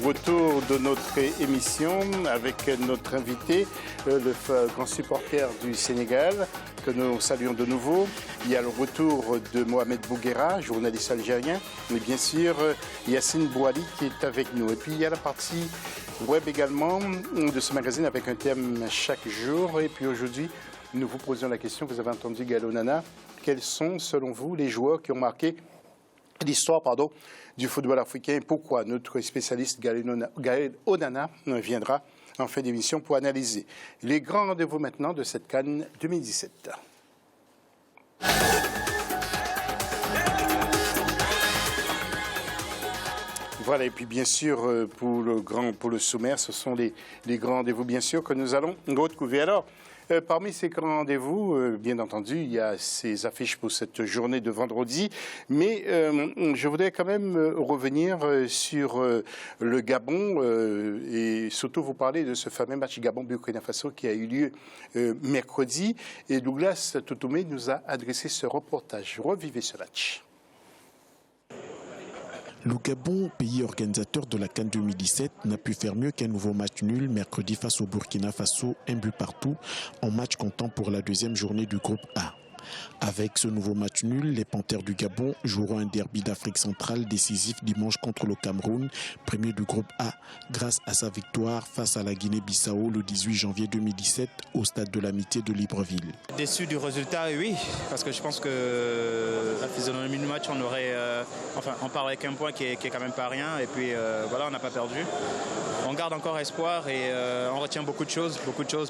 retour de notre émission avec notre invité, le grand supporter du Sénégal, que nous saluons de nouveau. Il y a le retour de Mohamed Bouguera, journaliste algérien, mais bien sûr Yacine Bouali qui est avec nous. Et puis il y a la partie web également de ce magazine avec un thème chaque jour. Et puis aujourd'hui, nous vous posons la question, vous avez entendu Gaël Onana, quels sont selon vous les joueurs qui ont marqué l'histoire du football africain? Pourquoi? Notre spécialiste Gaël Onana viendra en fin d'émission pour analyser les grands rendez-vous maintenant de cette CAN 2017. Voilà, et puis bien sûr, pour le sommaire, ce sont les grands rendez-vous, bien sûr, que nous allons retrouver. Alors, parmi ces grands rendez-vous, bien entendu, il y a ces affiches pour cette journée de vendredi, mais je voudrais quand même revenir sur le Gabon et surtout vous parler de ce fameux match Gabon-Burkina Faso qui a eu lieu mercredi. Et Douglas Toutoumé nous a adressé ce reportage. Revivez ce match. Le Gabon, pays organisateur de la CAN 2017, n'a pu faire mieux qu'un nouveau match nul mercredi face au Burkina Faso, un but partout, en match comptant pour la deuxième journée du groupe A. Avec ce nouveau match nul, les Panthères du Gabon joueront un derby d'Afrique centrale décisif dimanche contre le Cameroun, premier du groupe A, grâce à sa victoire face à la Guinée-Bissau le 18 janvier 2017 au stade de l'Amitié de Libreville. Déçu du résultat, oui, parce que je pense que la physionomie du match, on part avec un point qui est quand même pas rien, et puis voilà, on n'a pas perdu. On garde encore espoir et on retient beaucoup de choses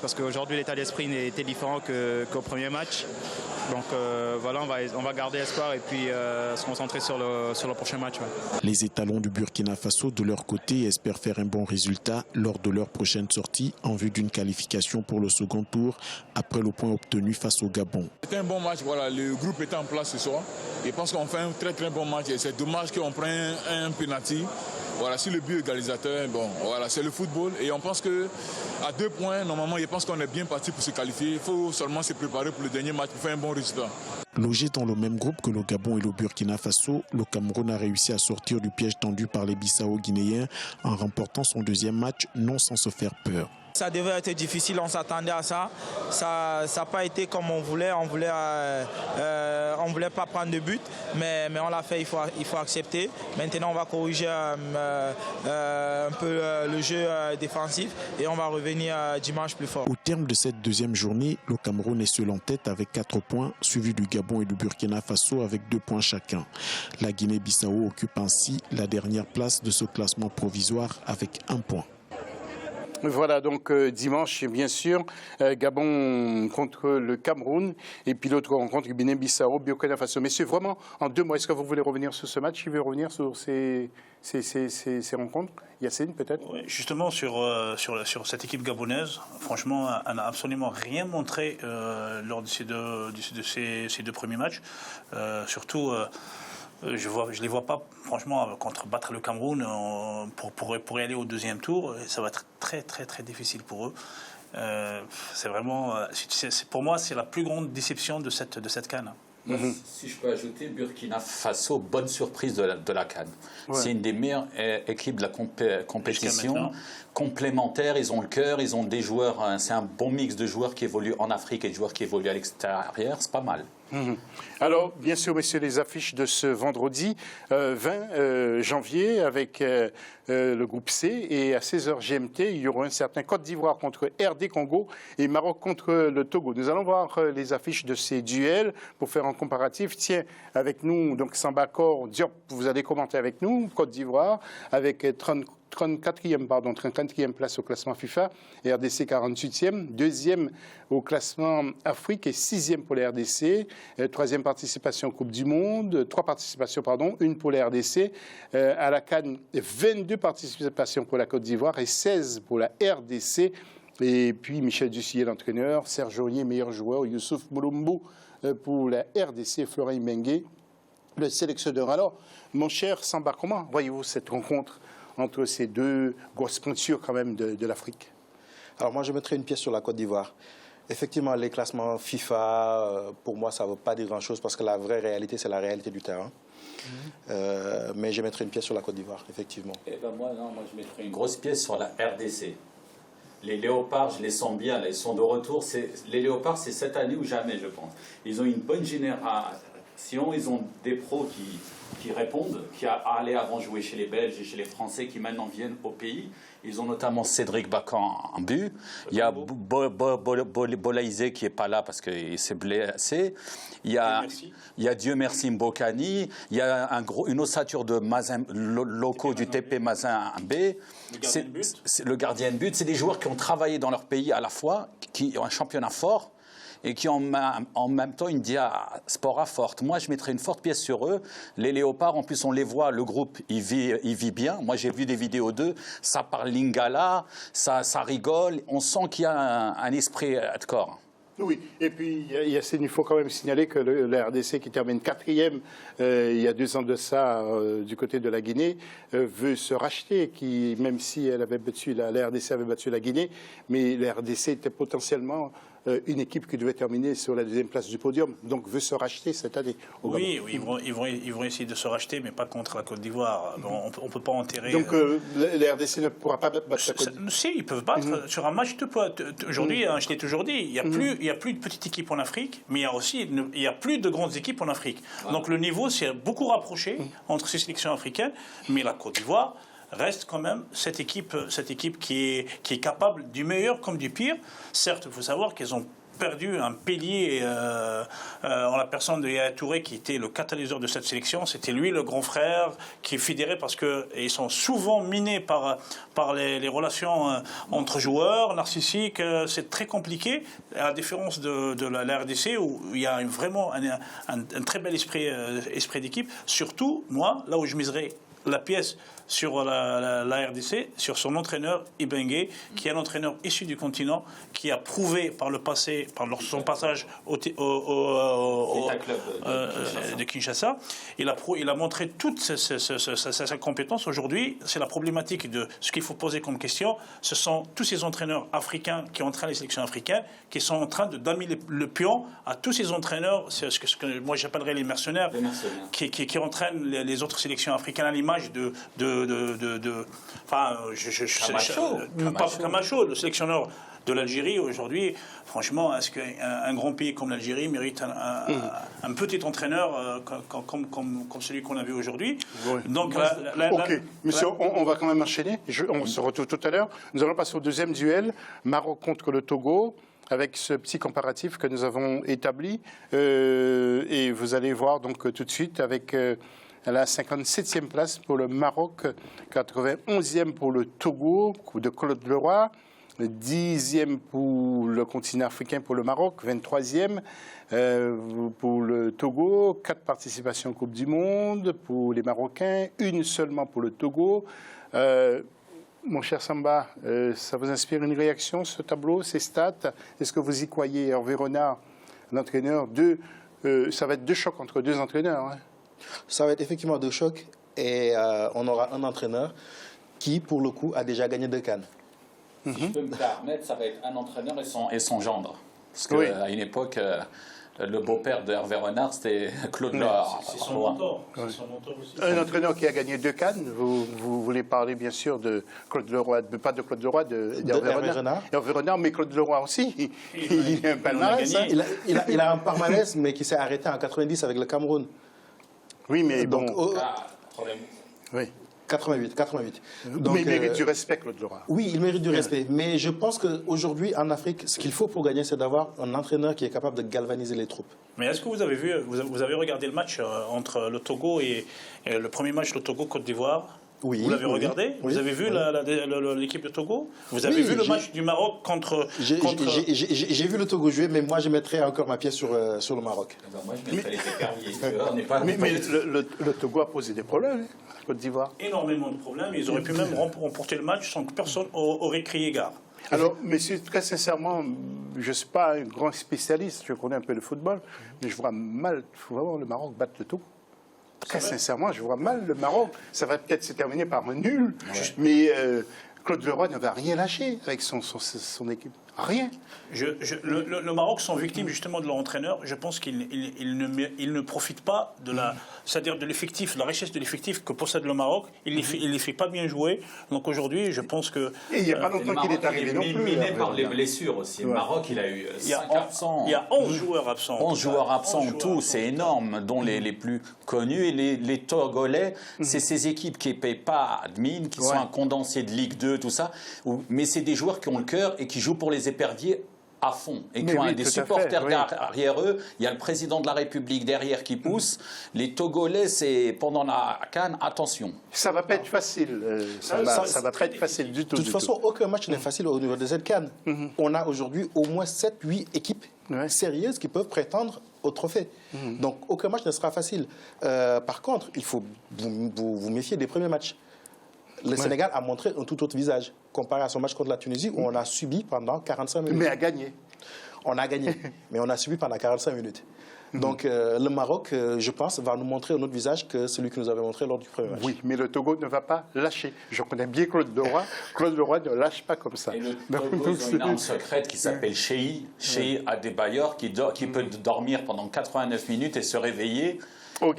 parce qu'aujourd'hui l'état d'esprit était différent qu'au premier match. Donc voilà, on va garder espoir et puis se concentrer sur le prochain match. Ouais. Les étalons du Burkina Faso, de leur côté, espèrent faire un bon résultat lors de leur prochaine sortie en vue d'une qualification pour le second tour après le point obtenu face au Gabon. C'était un bon match, voilà, le groupe était en place ce soir. Et je pense qu'on fait un très très bon match et c'est dommage qu'on prenne un penalty. Voilà, si le but égalisateur, bon, voilà, c'est le football et on pense que à 2 points, normalement, je pense qu'on est bien parti pour se qualifier. Il faut seulement se préparer pour le dernier match pour faire un bon résultat. Logé dans le même groupe que le Gabon et le Burkina Faso, le Cameroun a réussi à sortir du piège tendu par les Bissau-Guinéens en remportant son deuxième match, non sans se faire peur. Ça devait être difficile, on s'attendait à ça. Ça n'a pas été comme on voulait. On voulait pas prendre de but, mais on l'a fait, il faut accepter. Maintenant, on va corriger un peu le jeu défensif et on va revenir dimanche plus fort. Au terme de cette deuxième journée, le Cameroun est seul en tête avec 4 points, suivi du Gabon et du Burkina Faso avec 2 points chacun. La Guinée-Bissau occupe ainsi la dernière place de ce classement provisoire avec 1 point. Voilà, donc dimanche, bien sûr, Gabon contre le Cameroun et puis l'autre rencontre, Guinée-Bissau, Burkina Faso. Messieurs, vraiment, en 2 mots, est-ce que vous voulez revenir sur ce match? Il veut revenir sur ces rencontres? Yacine, peut-être? Oui, justement, sur cette équipe gabonaise, franchement, elle n'a absolument rien montré lors de ces deux premiers matchs. Surtout... je ne les vois pas, franchement, battre le Cameroun pour y aller au deuxième tour. Ça va être très, très, très difficile pour eux. C'est vraiment, pour moi, c'est la plus grande déception de cette CAN. Si je peux ajouter, Burkina Faso, bonne surprise de la CAN. Ouais. C'est une des meilleures équipes de la compétition. Complémentaires, ils ont le cœur, ils ont des joueurs, c'est un bon mix de joueurs qui évoluent en Afrique et de joueurs qui évoluent à l'extérieur, c'est pas mal. Alors, bien sûr, messieurs, les affiches de ce vendredi 20 janvier avec le groupe C et à 16h GMT, il y aura un certain Côte d'Ivoire contre RD Congo et Maroc contre le Togo. Nous allons voir les affiches de ces duels pour faire un comparatif. Tiens, avec nous, donc Sambakor Diop, vous allez commenter avec nous, Côte d'Ivoire, avec 34e place au classement FIFA, et RDC 48e, 2e au classement Afrique et 6e pour la RDC, 3e participation Coupe du Monde, 3 participations, une pour la RDC, à la CAN 22 participations pour la Côte d'Ivoire et 16 pour la RDC, et puis Michel Dussier, l'entraîneur, Serge Aurier, meilleur joueur, Youssouf Moulumbu pour la RDC, Florent Mengue, le sélectionneur. Alors, mon cher Samba, comment voyez-vous cette rencontre entre ces 2 grosses pointures quand même de l'Afrique? Alors moi, je mettrais une pièce sur la Côte d'Ivoire. Effectivement, les classements FIFA, pour moi, ça ne veut pas dire grand-chose parce que la vraie réalité, c'est la réalité du terrain. Mais je mettrai une pièce sur la Côte d'Ivoire, effectivement. Eh ben moi, je mettrai une grosse pièce sur la RDC. Les Léopards, je les sens bien, là, ils sont de retour. Les Léopards, c'est cette année ou jamais, je pense. Ils ont une bonne génération, ils ont des pros qui répondent, qui allaient avant jouer chez les Belges et chez les Français, qui maintenant viennent au pays. Ils ont notamment Cédric Bacan en but. Il y a Bolaïsé qui n'est pas là parce qu'il s'est blessé. Il y a Dieu merci Mbokani. Il y a une ossature de Mazin, locaux du TP Mazin B. Le gardien de but. C'est des joueurs qui ont travaillé dans leur pays à la fois, qui ont un championnat fort et qui ont en même temps une diaspora forte. Moi, je mettrais une forte pièce sur eux. Les Léopards, en plus, on les voit, le groupe, il vit bien. Moi, j'ai vu des vidéos d'eux, ça parle lingala, ça rigole. On sent qu'il y a un esprit de corps. Oui, et puis il faut quand même signaler que la RDC qui termine 4e il y a 2 ans de ça du côté de la Guinée veut se racheter, même si elle avait battu la RDC avait battu la Guinée, mais la RDC était potentiellement une équipe qui devait terminer sur la 2e place du podium, donc veut se racheter cette année. Oui, ils vont essayer de se racheter, mais pas contre la Côte d'Ivoire. Bon, on ne peut pas enterrer... Donc la RDC ne pourra pas battre la Côte d'Ivoire. Si, ils peuvent battre sur un match. Aujourd'hui, je l'ai toujours dit, il n'y a plus de petites équipes en Afrique, mais il y a plus de grandes équipes en Afrique. Donc le niveau s'est beaucoup rapproché entre ces sélections africaines, mais la Côte d'Ivoire reste quand même cette équipe qui est capable du meilleur comme du pire. Certes, il faut savoir qu'ils ont perdu un pilier en la personne de Yaya Touré qui était le catalyseur de cette sélection. C'était lui le grand frère qui est fédéré parce qu'ils sont souvent minés par les relations entre joueurs narcissiques. C'est très compliqué, à la différence de la RDC où il y a vraiment un très bel esprit d'équipe. Surtout, moi, là où je miserais la pièce sur la RDC, sur son entraîneur Ibengue, qui est un entraîneur issu du continent, qui a prouvé par le passé, par son passage au club de Kinshasa, il a montré toute sa compétence. Aujourd'hui, c'est la problématique de ce qu'il faut poser comme question. Ce sont tous ces entraîneurs africains qui entraînent les sélections africaines, qui sont en train de damer le pion à tous ces entraîneurs, ce que moi j'appellerais les mercenaires, qui entraînent les autres sélections africaines à l'image Camacho, le sélectionneur de l'Algérie aujourd'hui. Franchement, est-ce qu'un grand pays comme l'Algérie mérite un petit entraîneur comme celui qu'on a vu aujourd'hui? Oui. Donc, ok, monsieur, on va quand même enchaîner. On se retrouve tout à l'heure. Nous allons passer au 2e duel, Maroc contre le Togo, avec ce petit comparatif que nous avons établi. Et vous allez voir donc tout de suite avec... la 57e place pour le Maroc, 91e pour le Togo de Claude Leroy, 10e pour le continent africain pour le Maroc, 23e pour le Togo, 4 participations en Coupe du Monde pour les Marocains, 1 seulement pour le Togo. Mon cher Samba, ça vous inspire une réaction, ce tableau, ces stats? Est-ce que vous y croyez? Hervé Renard, l'entraîneur, ça va être 2 chocs entre 2 entraîneurs, hein? Ça va être effectivement 2 chocs et on aura un entraîneur qui, pour le coup, a déjà gagné 2 CAN. Si je peux me permettre, ça va être un entraîneur et son gendre. Parce qu'à une époque, le beau-père de Hervé Renard, c'était Claude Leroy. C'est son mentor. Aussi. Un entraîneur qui a gagné 2 CAN. Vous voulez parler bien sûr de Claude Leroy, pas de Claude Leroy, d'Hervé Renard. Hervé Renard, mais Claude Leroy aussi. Il a un palmarès. Il a un palmarès, mais qui s'est arrêté en 90 avec le Cameroun. Oui, mais donc, oui. 88. Donc, mais il mérite du respect, Claude Leroy. Oui, il mérite du respect. Mais je pense qu'aujourd'hui, en Afrique, ce qu'il faut pour gagner, c'est d'avoir un entraîneur qui est capable de galvaniser les troupes. Mais est-ce que vous avez vu, vous avez regardé le match entre le Togo et le premier match, le Togo-Côte d'Ivoire? Oui, vous l'avez regardé? Oui, vous avez vu l'équipe de Togo? Vous avez vu le match du Maroc contre... J'ai vu le Togo jouer, mais moi je mettrais encore ma pièce sur le Maroc. Moi je mettrais les éperviers. Mais le Togo a posé des problèmes, hein, à Côte d'Ivoire. Énormément de problèmes. Ils auraient pu même remporter le match sans que personne aurait crié gare. Alors, messieurs, très sincèrement, je ne suis pas un grand spécialiste, je connais un peu le football, mais je vois mal le Maroc battre le Togo. Très sincèrement, je vois mal le Maroc. Ça va peut-être se terminer par un nul, mais Claude Leroy ne va rien lâcher avec son équipe. Rien. Le Maroc sont victimes justement de leur entraîneur. Je pense qu'ils ne profitent pas de c'est-à-dire de l'effectif, de la richesse de l'effectif que possède le Maroc. Il les fait pas bien jouer. Donc aujourd'hui, je pense que... Et il n'y a pas longtemps qu'il est arrivé non plus. Miné par les blessures aussi. Le Maroc, il a eu 5 absents. Il y a 11 joueurs absents. 11 joueurs absents en tout, c'est énorme, dont les plus connus. Et les Togolais, c'est ces équipes qui ne payent pas admin, qui sont un condensé de Ligue 2, tout ça. Mais c'est des joueurs qui ont le cœur et qui jouent pour les éperviers à fond et qui ont des supporters derrière eux. Il y a le président de la République derrière qui pousse. Les Togolais, c'est pendant la CAN, attention. Ça va pas être facile. Ça va pas être facile du tout. De toute façon, aucun match n'est facile au niveau de cette CAN. On a aujourd'hui au moins 7-8 équipes sérieuses qui peuvent prétendre au trophée. Donc aucun match ne sera facile. Par contre, il faut vous méfier des premiers matchs. Le Sénégal a montré un tout autre visage comparé à son match contre la Tunisie où on a subi pendant 45 minutes. Mais a gagné. On a gagné, mais on a subi pendant 45 minutes. Donc le Maroc, je pense, va nous montrer un autre visage que celui que nous avait montré lors du premier match. Oui, mais le Togo ne va pas lâcher. Je connais bien Claude Leroy. Claude Leroy ne lâche pas comme ça. Et le Togo, ils ont une arme secrète qui s'appelle Cheyi. Cheyi Adebayor qui peut dormir pendant 89 minutes et se réveiller.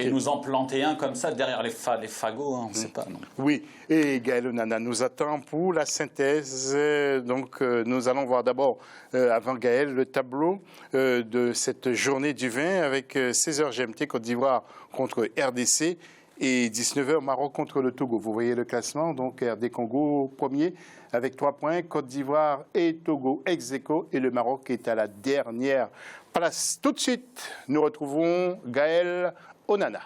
Et nous en planter un comme ça derrière les fagots, on ne sait pas. Non. Oui, et Gaël Onana nous attend pour la synthèse. Donc nous allons voir d'abord, avant Gaël, le tableau de cette journée du 20 avec 16h GMT Côte d'Ivoire contre RDC et 19h Maroc contre le Togo. Vous voyez le classement, donc RD Congo premier avec 3 points, Côte d'Ivoire et Togo ex aequo et le Maroc est à la dernière place. Tout de suite, nous retrouvons Gaël Onana.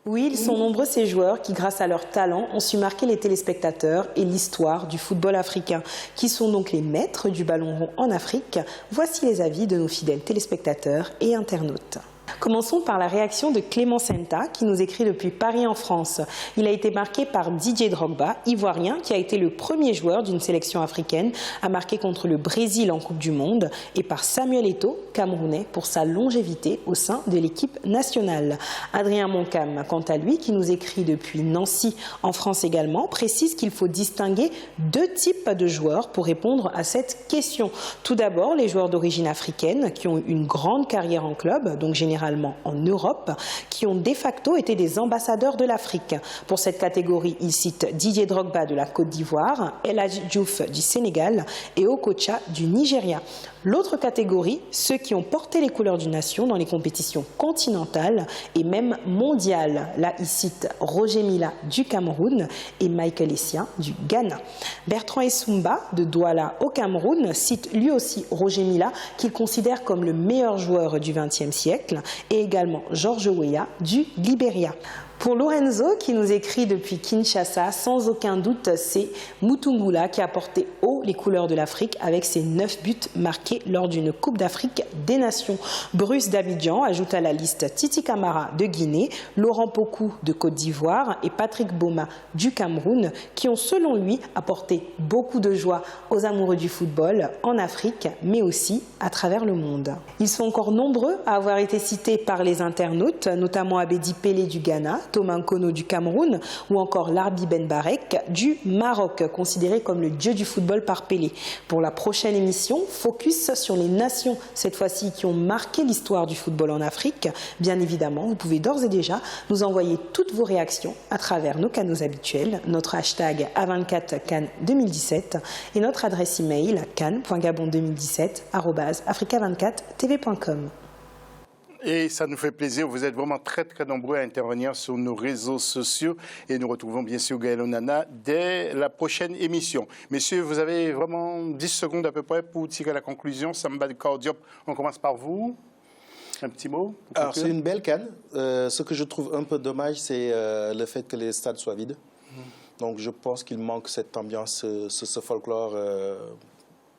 Oui, ils sont nombreux ces joueurs qui, grâce à leur talent, ont su marquer les téléspectateurs et l'histoire du football africain. Qui sont donc les maîtres du ballon rond en Afrique? Voici les avis de nos fidèles téléspectateurs et internautes. Commençons par la réaction de Clément Senta qui nous écrit depuis Paris en France. Il a été marqué par Didier Drogba, ivoirien, qui a été le premier joueur d'une sélection africaine à marquer contre le Brésil en Coupe du Monde, et par Samuel Eto'o, camerounais, pour sa longévité au sein de l'équipe nationale. Adrien Moncam, quant à lui, qui nous écrit depuis Nancy en France également, précise qu'il faut distinguer 2 types de joueurs pour répondre à cette question. Tout d'abord, les joueurs d'origine africaine qui ont eu une grande carrière en club, donc généralement en Europe, qui ont de facto été des ambassadeurs de l'Afrique. Pour cette catégorie, il cite Didier Drogba de la Côte d'Ivoire, El Hadji Diouf du Sénégal et Okocha du Nigeria. L'autre catégorie, ceux qui ont porté les couleurs d'une nation dans les compétitions continentales et même mondiales. Là, il cite Roger Mila du Cameroun et Michael Essien du Ghana. Bertrand Essumba de Douala au Cameroun cite lui aussi Roger Mila, qu'il considère comme le meilleur joueur du XXe siècle, et également George Weah du Libéria. Pour Lorenzo, qui nous écrit depuis Kinshasa, sans aucun doute, c'est Mutungula qui a porté haut les couleurs de l'Afrique avec ses 9 buts marqués lors d'une Coupe d'Afrique des Nations. Bruce d'Abidjan ajoute à la liste Titi Camara de Guinée, Laurent Pokou de Côte d'Ivoire et Patrick Boma du Cameroun, qui ont selon lui apporté beaucoup de joie aux amoureux du football en Afrique, mais aussi à travers le monde. Ils sont encore nombreux à avoir été cités par les internautes, notamment Abedi Pelé du Ghana, Thomas Nkono du Cameroun ou encore Larbi Ben Barek du Maroc, considéré comme le dieu du football par Pelé. Pour la prochaine émission, focus sur les nations, cette fois-ci qui ont marqué l'histoire du football en Afrique. Bien évidemment, vous pouvez d'ores et déjà nous envoyer toutes vos réactions à travers nos canaux habituels, notre hashtag A24CAN 2017 et notre adresse email can.gabon2017@africa24tv.com. Et ça nous fait plaisir, vous êtes vraiment très très nombreux à intervenir sur nos réseaux sociaux et nous retrouvons bien sûr Gaël Onana dès la prochaine émission. Messieurs, vous avez vraiment 10 secondes à peu près pour tirer la conclusion. Samba Diop, on commence par vous. Un petit mot. Alors c'est une belle CAN. Ce que je trouve un peu dommage, c'est le fait que les stades soient vides. Donc je pense qu'il manque cette ambiance, ce folklore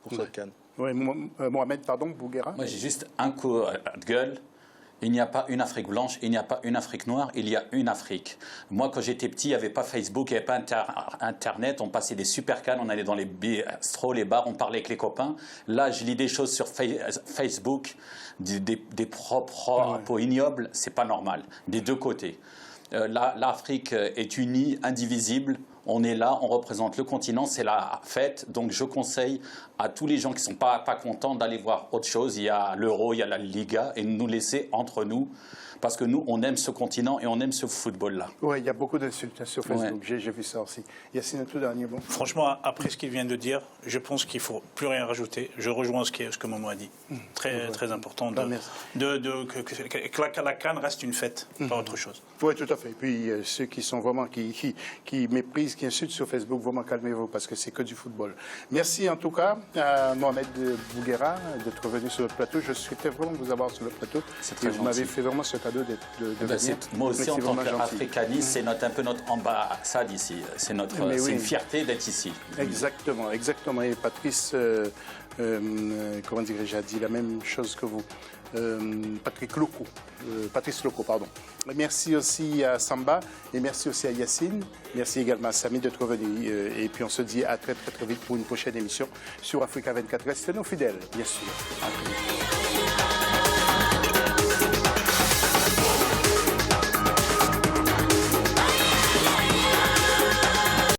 pour cette CAN. Oui, Mohamed, pardon, Bouguera. Moi j'ai juste un coup de gueule. Il n'y a pas une Afrique blanche, il n'y a pas une Afrique noire, il y a une Afrique. Moi, quand j'étais petit, il n'y avait pas Facebook, il n'y avait pas Internet. On passait des super cannes, on allait dans les bistrots, les bars, on parlait avec les copains. Là, je lis des choses sur Facebook, des propos ignobles, c'est pas normal, des deux côtés. L'Afrique est unie, indivisible. On est là, on représente le continent, c'est la fête. Donc je conseille à tous les gens qui ne sont pas contents d'aller voir autre chose. Il y a l'Euro, il y a la Liga, et nous laisser entre nous. Parce que nous, on aime ce continent et on aime ce football-là. Oui, il y a beaucoup d'insultes sur Facebook, j'ai vu ça aussi. Yacine, un tout dernier mot. Franchement, après ce qu'il vient de dire, je pense qu'il ne faut plus rien rajouter. Je rejoins ce que Momo a dit. Très important que la CAN reste une fête, pas autre chose. Oui, tout à fait. Et puis ceux qui sont vraiment, qui méprisent, qui insultent sur Facebook, vraiment calmez-vous parce que c'est que du football. Merci en tout cas à Mohamed Bouguera d'être venu sur le plateau. Je souhaitais vraiment vous avoir sur le plateau. Et vous m'avez fait vraiment ce cadeau de venir. Moi aussi, en tant qu'Africaniste, c'est un peu notre ambassade ici. C'est une fierté d'être ici. Exactement, exactement. Et Patrice, comment dirais-je, a dit la même chose que vous. Patrice Loco, pardon. Merci aussi à Samba et merci aussi à Yacine. Merci également à Samy d'être venu. Et puis on se dit à très vite pour une prochaine émission sur Africa 24. Restez nos fidèles, bien sûr. À très vite.